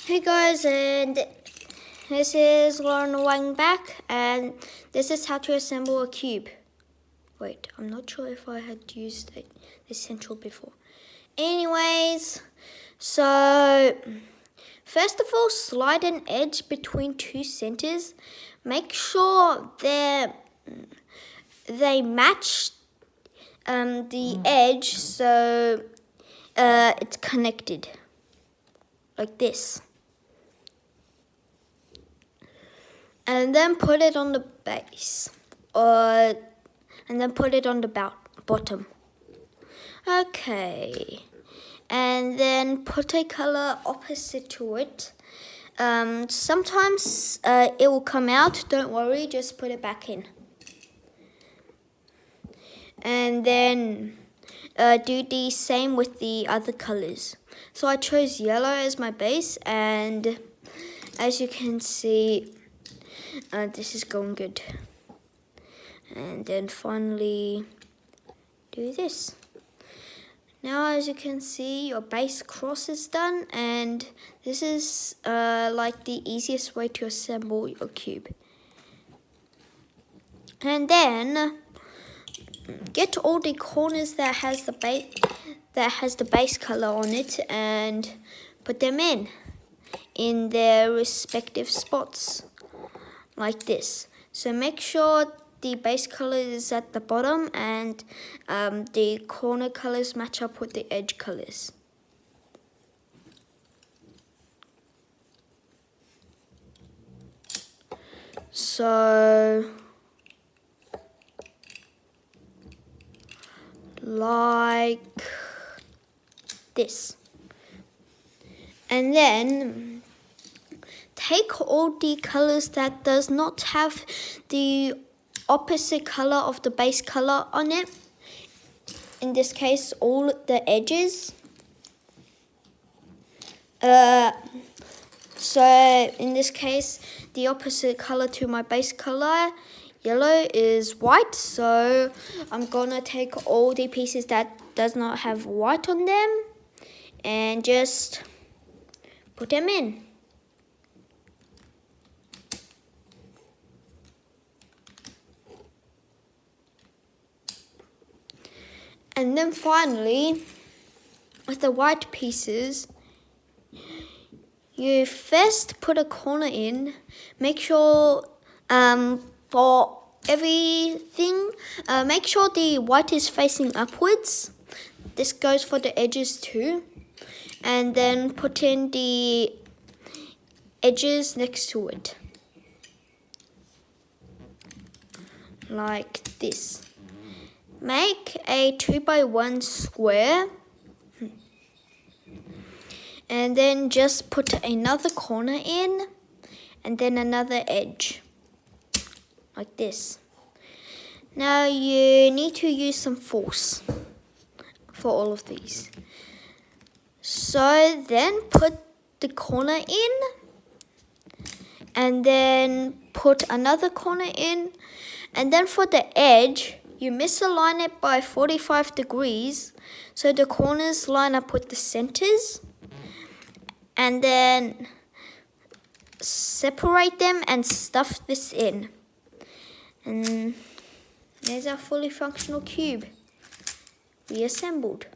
Hey guys, and this is Lauren Wang back, and this is how to assemble a cube. Wait, I'm not sure if I had used the central before. Anyways, so first of all, slide an edge between two centers. Make sure they match the edge so it's connected like this. And then put it on the base, and then put it on the bottom. Okay, and then put a color opposite to it. Sometimes it will come out, don't worry, just put it back in. And then do the same with the other colors. So I chose yellow as my base, and as you can see, this is going good. And then finally do this. Now as you can see, your base cross is done, and this is like the easiest way to assemble your cube. And then get all the corners that has the base color on it and put them in their respective spots like this. So make sure the base color is at the bottom and the corner colors match up with the edge colors. So like this. And then take all the colors that does not have the opposite color of the base color on it. In this case, all the edges. So in this case, the opposite color to my base color, yellow, is white. So I'm gonna take all the pieces that does not have white on them and just put them in. And then finally, with the white pieces, you first put a corner in. Make sure for everything, make sure the white is facing upwards. This goes for the edges too. And then put in the edges next to it, like this. Make a 2x1 square, and then just put another corner in, and then another edge, like this. Now you need to use some force for all of these. So then put the corner in, and then put another corner in, and then for the edge, you misalign it by 45 degrees so the corners line up with the centers, and then separate them and stuff this in. And there's our fully functional cube reassembled.